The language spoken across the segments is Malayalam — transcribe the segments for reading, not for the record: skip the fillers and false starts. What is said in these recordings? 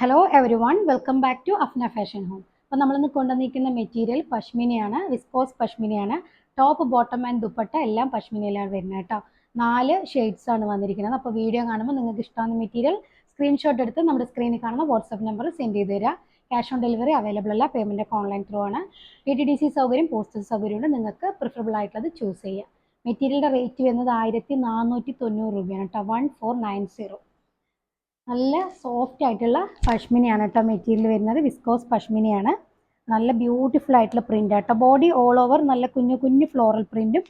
Hello everyone, welcome back to Apna fashion home. അപ്പോൾ നമ്മളിന്ന് കൊണ്ടുവന്നിരിക്കുന്ന മെറ്റീരിയൽ പഷ്മിനയാണ്, വിസ്കോസ് പഷ്മിനയാണ്. ടോപ്പ് ബോട്ടം ആൻഡ് ദുപ്പട്ട എല്ലാം പഷ്മിനയിലാണ് വരുന്നത് കേട്ടോ. 4 ഷെയ്ഡ്സ് ആണ് വന്നിരിക്കുന്നത്. അപ്പോൾ വീഡിയോ കാണുമ്പോൾ നിങ്ങൾക്ക് ഇഷ്ടമാകുന്ന മെറ്റീരിയൽ സ്ക്രീൻഷോട്ട് എടുത്ത് നമ്മുടെ സ്ക്രീനിൽ കാണുന്ന വാട്സ്ആപ്പ് നമ്പറിൽ സെൻഡ് ചെയ്ത് തരിക. ക്യാഷ് ഓൺ ഡെലിവറി അവൈലബിൾ അല്ല, പേയ്മെൻറ്റ് ഒക്കെ ഓൺലൈൻ ത്രൂ ആണ്. DTDC സൗകര്യം, പോസ്റ്റൽ സൗകര്യമുണ്ട്. നിങ്ങൾക്ക് പ്രിഫറബിൾ ആയിട്ടുള്ളത് ചൂസ് ചെയ്യുക. മെറ്റീരിയലിൻ്റെ റേറ്റ് വരുന്നത് 1490 രൂപയാണ് കേട്ടോ, 1490. നല്ല സോഫ്റ്റ് ആയിട്ടുള്ള പഷ്മിനയാണ് കേട്ടോ മെറ്റീരിയൽ വരുന്നത്. വിസ്കോസ് പഷ്മിനയാണ്. നല്ല ബ്യൂട്ടിഫുൾ ആയിട്ടുള്ള പ്രിൻ്റ് ആട്ടോ. ബോഡി ഓൾ ഓവർ നല്ല കുഞ്ഞു കുഞ്ഞു ഫ്ലോറൽ പ്രിൻറ്റും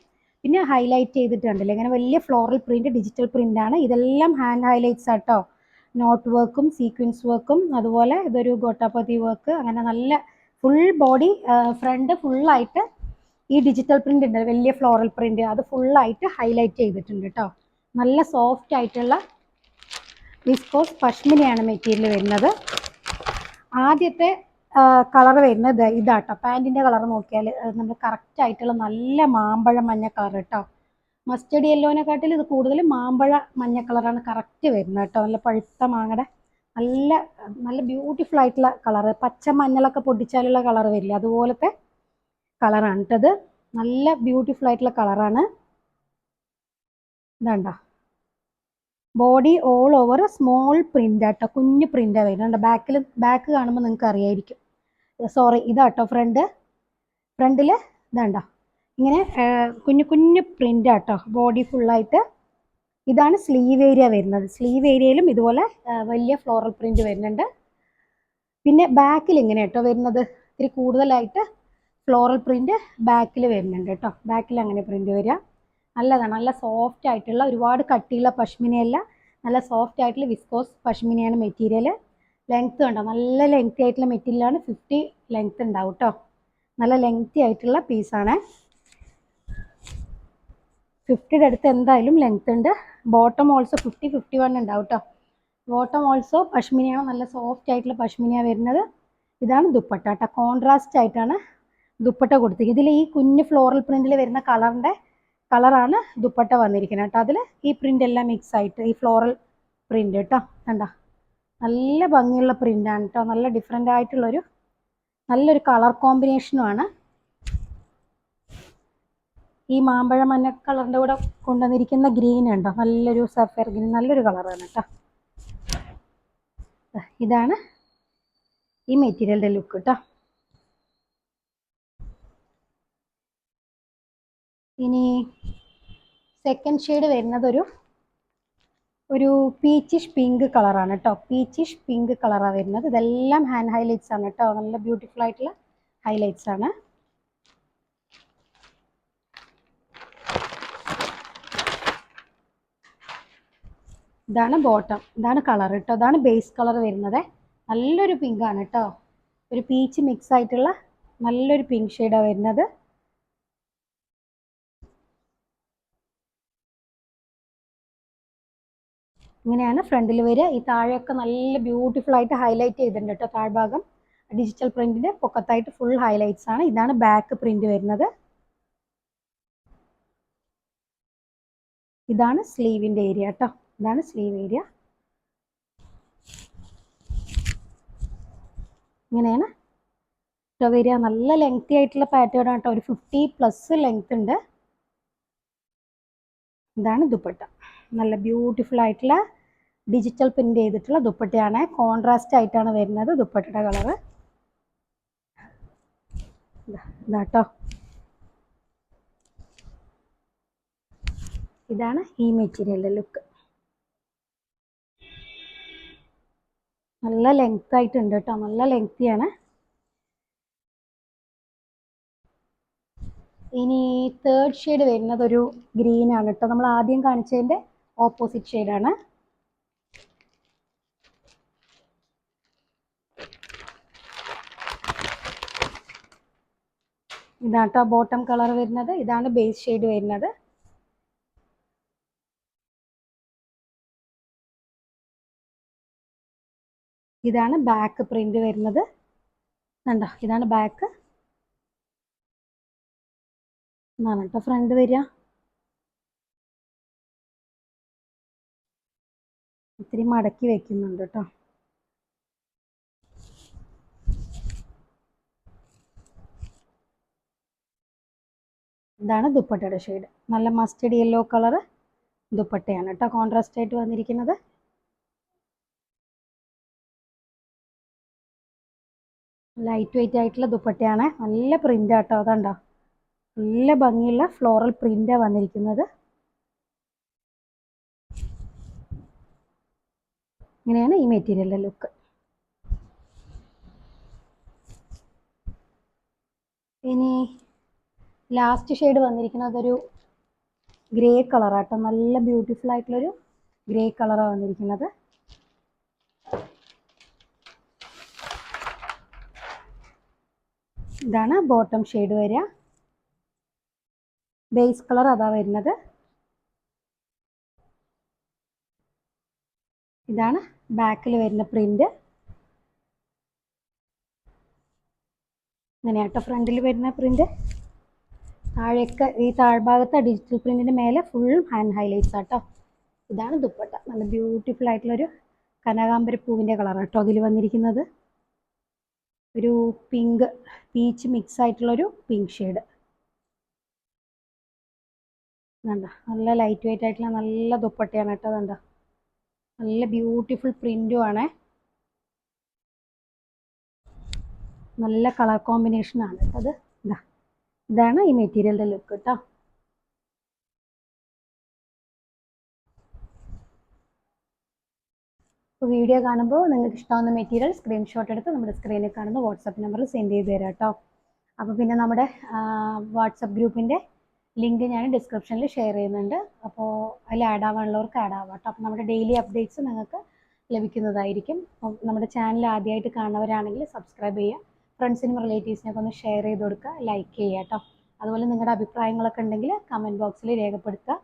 പിന്നെ ഹൈലൈറ്റ് ചെയ്തിട്ടുണ്ടല്ലോ ഇങ്ങനെ വലിയ ഫ്ലോറൽ പ്രിൻറ്റ്, ഡിജിറ്റൽ പ്രിൻ്റാണ്. ഇതെല്ലാം ഹാൻഡ് ഹൈലൈറ്റ്സ് ആട്ടോ. നോട്ട് വർക്കും സീക്വൻസ് വർക്കും അതുപോലെ ഇതൊരു ഗോട്ടാപ്പതി വർക്ക്, അങ്ങനെ നല്ല ഫുൾ ബോഡി ഫ്രണ്ട് ഫുള്ളായിട്ട് ഈ ഡിജിറ്റൽ പ്രിൻ്റ് ഉണ്ട്, വലിയ ഫ്ലോറൽ പ്രിൻറ്റ്, അത് ഫുള്ളായിട്ട് ഹൈലൈറ്റ് ചെയ്തിട്ടുണ്ട് കേട്ടോ. നല്ല സോഫ്റ്റ് ആയിട്ടുള്ള വിസ്കോസ് പഷ്മിനയാണ് മെറ്റീരിയൽ വരുന്നത്. ആദ്യത്തെ കളർ വരുന്നത് ഇതാട്ടോ. പാൻറ്റിൻ്റെ കളർ നോക്കിയാൽ നമ്മൾ കറക്റ്റ് ആയിട്ടുള്ള നല്ല മാമ്പഴ മഞ്ഞ കളർ കേട്ടോ. മസ്റ്റേർഡ് യെല്ലോനെക്കാട്ടിൽ ഇത് കൂടുതൽ മാമ്പഴ മഞ്ഞ കളറാണ് കറക്റ്റ് വരുന്നത് കേട്ടോ. നല്ല പഴുത്ത മാങ്ങയുടെ നല്ല നല്ല ബ്യൂട്ടിഫുൾ ആയിട്ടുള്ള കളറ്. പച്ച മഞ്ഞളൊക്കെ പൊട്ടിച്ചാലുള്ള കളർ വരില്ല, അതുപോലത്തെ കളറാണ് കേട്ടത്. നല്ല ബ്യൂട്ടിഫുൾ ആയിട്ടുള്ള കളറാണ്. ഇതാണ്ടോ, body all over small print ആട്ടോ, കുഞ്ഞ് പ്രിൻ്റാണ് വരുന്നുണ്ട്. ബാക്ക് കാണുമ്പോൾ നിങ്ങൾക്ക് അറിയായിരിക്കും. സോറി, ഇതാട്ടോ ഫ്രണ്ടിൽ ഇതാണ്ടോ ഇങ്ങനെ കുഞ്ഞു കുഞ്ഞു പ്രിൻ്റ് ആട്ടോ, ബോഡി ഫുള്ളായിട്ട്. ഇതാണ് സ്ലീവ് ഏരിയ വരുന്നത്. സ്ലീവ് ഏരിയയിലും ഇതുപോലെ വലിയ ഫ്ലോറൽ പ്രിൻ്റ് വരുന്നുണ്ട്. പിന്നെ ബാക്കിൽ ഇങ്ങനെ കേട്ടോ വരുന്നത്, ഇത്തിരി കൂടുതലായിട്ട് ഫ്ലോറൽ പ്രിൻ്റ് ബാക്കിൽ വരുന്നുണ്ട് കേട്ടോ. ബാക്കിൽ അങ്ങനെ പ്രിൻ്റ് വരിക. നല്ലതാണ്, നല്ല സോഫ്റ്റ് ആയിട്ടുള്ള, ഒരുപാട് കട്ടിയുള്ള പഷ്മിനയല്ല, നല്ല സോഫ്റ്റ് ആയിട്ടുള്ള വിസ്കോസ് പഷ്മിനയാണ് മെറ്റീരിയൽ. ലെങ്ത്ത് കണ്ടോ, നല്ല ലെങ്തി ആയിട്ടുള്ള മെറ്റീരിയലാണ്. 50 ലെങ്ത്ത് ഉണ്ടാവും കേട്ടോ. നല്ല ലെങ്തി ആയിട്ടുള്ള പീസാണ്. 50യുടെ അടുത്ത് എന്തായാലും ലെങ്ത്ത് ഉണ്ട്. ബോട്ടം ഓൾസോ 50, 51 ഉണ്ടാവും കേട്ടോ. ബോട്ടം ഓൾസോ പഷ്മിനയാണ്, നല്ല സോഫ്റ്റ് ആയിട്ടുള്ള പഷ്മിനയാണ് വരുന്നത്. ഇതാണ് ദുപ്പട്ട കേട്ടോ. കോൺട്രാസ്റ്റ് ആയിട്ടാണ് ദുപ്പട്ട കൊടുത്തിരിക്കുന്നത്. ഇതിൽ ഈ കുഞ്ഞ് ഫ്ലോറൽ പ്രിന്റിൽ വരുന്ന കളറാണ് ദുപ്പട്ട വന്നിരിക്കുന്നത് കേട്ടോ. അതിൽ ഈ പ്രിൻ്റ് എല്ലാം മിക്സ് ആയിട്ട് ഈ ഫ്ലോറൽ പ്രിൻ്റ് കേട്ടോ. കണ്ടോ, നല്ല ഭംഗിയുള്ള പ്രിൻ്റാണ് കേട്ടോ. നല്ല ഡിഫറെൻ്റ് ആയിട്ടുള്ളൊരു നല്ലൊരു കളർ കോമ്പിനേഷനുമാണ്. ഈ മാമ്പഴ മഞ്ഞ കളറിൻ്റെ കൂടെ കൊണ്ടുവന്നിരിക്കുന്ന ഗ്രീൻ ഉണ്ടോ, നല്ലൊരു സഫയർ ഗ്രീൻ, നല്ലൊരു കളറാണ് കേട്ടോ. ഇതാണ് ഈ മെറ്റീരിയലിൻ്റെ ലുക്ക് കേട്ടോ. ഇനി സെക്കൻഡ് ഷെയ്ഡ് വരുന്നത് ഒരു പീച്ചിഷ് പിങ്ക് കളറാണ് കേട്ടോ. പീച്ചിഷ് പിങ്ക് കളറാണ് വരുന്നത്. ഇതെല്ലാം ഹാൻഡ് ഹൈലൈറ്റ്സ് ആണ് കേട്ടോ. നല്ല ബ്യൂട്ടിഫുൾ ആയിട്ടുള്ള ഹൈലൈറ്റ്സ് ആണ്. ഇതാണ് ബോട്ടം, ഇതാണ് കളർ കേട്ടോ. ഇതാണ് ബേസ് കളർ വരുന്നത്. നല്ലൊരു പിങ്ക് ആണ് കേട്ടോ. ഒരു പീച്ച് മിക്സ് ആയിട്ടുള്ള നല്ലൊരു പിങ്ക് ഷെയ്ഡാണ് വരുന്നത്. ഇങ്ങനെയാണ് ഫ്രണ്ടിൽ വരിക. ഈ താഴെയൊക്കെ നല്ല ബ്യൂട്ടിഫുൾ ആയിട്ട് ഹൈലൈറ്റ് ചെയ്തിട്ടുണ്ട് കേട്ടോ. താഴ്ഭാഗം ഡിജിറ്റൽ പ്രിന്റിന്റെ പൊക്കത്തായിട്ട് ഫുൾ ഹൈലൈറ്റ്സ് ആണ്. ഇതാണ് ബാക്ക് പ്രിന്റ് വരുന്നത്. ഇതാണ് സ്ലീവിന്റെ ഏരിയ കേട്ടോ. ഇതാണ് സ്ലീവ് ഏരിയ. ഇങ്ങനെയാണ് വരിക. നല്ല ലെങ്തി ആയിട്ടുള്ള പാറ്റേൺ ആട്ടോ. ഒരു 50+ ലെങ്ത് ഉണ്ട്. ഇതാണ് ദുപ്പട്ട. നല്ല ബ്യൂട്ടിഫുൾ ആയിട്ടുള്ള ഡിജിറ്റൽ പ്രിന്റ് ചെയ്തിട്ടുള്ള ദുപ്പട്ടയാണ്. കോൺട്രാസ്റ്റ് ആയിട്ടാണ് വരുന്നത് ദുപ്പട്ടയുടെ കളറ്. ഇതാട്ടോ, ഇതാണ് ഈ മെറ്റീരിയലിന്റെ ലുക്ക്. നല്ല ലെങ്ത് ആയിട്ടുണ്ട് കേട്ടോ. നല്ല ലെങ്തിയാണ്. ഇനി തേർഡ് ഷെയ്ഡ് വരുന്നത് ഒരു ഗ്രീൻ ആണ് കേട്ടോ. നമ്മൾ ആദ്യം കാണിച്ചതിന്റെ ഓപ്പോസിറ്റ് ഷെയ്ഡാണ്. ഇതാട്ടോ ബോട്ടം കളർ വരുന്നത്. ഇതാണ് ബേസ് ഷെയ്ഡ് വരുന്നത്. ഇതാണ് ബാക്ക് പ്രിന്റ് വരുന്നത്. കണ്ടോ, ഇതാണ് ബാക്ക്. എന്നാണ് കേട്ടോ ഫ്രണ്ട് വരിക. ഇത്തിരി മടക്കി വെക്കുന്നുണ്ട് കേട്ടോ. ഇതാണ് ദുപ്പട്ടയുടെ ഷെയ്ഡ്. നല്ല മസ്റ്റർഡ് യെല്ലോ കളർ ദുപ്പട്ടയാണ് കേട്ടോ കോൺട്രാസ്റ്റ് ആയിട്ട് വന്നിരിക്കുന്നത്. ലൈറ്റ് വെയിറ്റ് ആയിട്ടുള്ള ദുപ്പട്ടയാണ്. നല്ല പ്രിന്റ് ആട്ടോ, അതുണ്ടോ, നല്ല ഭംഗിയുള്ള ഫ്ലോറൽ പ്രിന്റാണ് വന്നിരിക്കുന്നത്. ഇങ്ങനെയാണ് ഈ മെറ്റീരിയലിൻ്റെ ലുക്ക്. ഇനി ലാസ്റ്റ് ഷെയ്ഡ് വന്നിരിക്കുന്നത് ഒരു ഗ്രേ കളറാട്ടോ. നല്ല ബ്യൂട്ടിഫുൾ ആയിട്ടുള്ളൊരു ഗ്രേ കളറാണ് വന്നിരിക്കുന്നത്. ഇതാണ് ബോട്ടം ഷെയ്ഡ് വരിക. ബേസ് കളർ അതാ വരുന്നത്. ഇതാണ് ബാക്കിൽ വരുന്ന പ്രിന്റ്. ഇങ്ങനെയാട്ടോ ഫ്രണ്ടിൽ വരുന്ന പ്രിന്റ്. താഴേക്ക് ഈ താഴ്ഭാഗത്ത് ഡിജിറ്റൽ പ്രിന്റിന്റെ മേലെ ഫുൾ ഹാൻഡ് ഹൈലൈറ്റ്സ് ആട്ടോ. ഇതാണ് ദുപ്പട്ട. നല്ല ബ്യൂട്ടിഫുൾ ആയിട്ടുള്ളൊരു കനകാമ്പര പൂവിൻ്റെ കളറാണ് കേട്ടോ അതിൽ വന്നിരിക്കുന്നത്. ഒരു പിങ്ക് പീച്ച് മിക്സ് ആയിട്ടുള്ളൊരു പിങ്ക് ഷെയ്ഡ്. വേണ്ട, നല്ല ലൈറ്റ് വെയിറ്റ് ആയിട്ടുള്ള നല്ല ദുപ്പട്ടയാണ് കേട്ടോ. വേണ്ട, നല്ല ബ്യൂട്ടിഫുൾ പ്രിന്റും ആണ്. നല്ല കളർ കോമ്പിനേഷൻ ആണ് അത്. ഇതാണ് ഈ മെറ്റീരിയലിൻ്റെ ലുക്ക് കേട്ടോ. അപ്പോൾ വീഡിയോ കാണുമ്പോൾ നിങ്ങൾക്ക് ഇഷ്ടമാവുന്ന മെറ്റീരിയൽ സ്ക്രീൻഷോട്ട് എടുത്ത് നമ്മുടെ സ്ക്രീനിൽ കാണുന്ന വാട്സാപ്പ് നമ്പറിൽ സെൻഡ് ചെയ്ത് തരാം കേട്ടോ. അപ്പോൾ പിന്നെ നമ്മുടെ വാട്സപ്പ് ഗ്രൂപ്പിൻ്റെ ലിങ്ക് ഞാൻ ഡിസ്ക്രിപ്ഷനിൽ ഷെയർ ചെയ്യുന്നുണ്ട്. അപ്പോൾ അതിൽ ആഡ് ആവാനുള്ളവർക്ക് ആഡ് ആവാം കേട്ടോ. അപ്പോൾ നമ്മുടെ ഡെയിലി അപ്ഡേറ്റ്സ് നിങ്ങൾക്ക് ലഭിക്കുന്നതായിരിക്കും. അപ്പം നമ്മുടെ ചാനൽ ആദ്യമായിട്ട് കാണുന്നവരാണെങ്കിൽ സബ്സ്ക്രൈബ് ചെയ്യുക. ഫ്രണ്ട്സിനും റിലേറ്റീവ്സിനൊക്കെ ഒന്ന് ഷെയർ ചെയ്ത് കൊടുക്കുക, ലൈക്ക് ചെയ്യുക കേട്ടോ. അതുപോലെ നിങ്ങളുടെ അഭിപ്രായങ്ങളൊക്കെ ഉണ്ടെങ്കിൽ കമൻറ്റ് ബോക്സിൽ രേഖപ്പെടുത്തുക.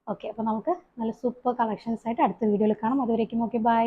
ഓക്കെ, അപ്പോൾ നമുക്ക് നല്ല സൂപ്പർ കളക്ഷൻസ് ആയിട്ട് അടുത്ത വീഡിയോയിൽ കാണാം. അതുവരേക്കും ഓക്കെ, ബൈ.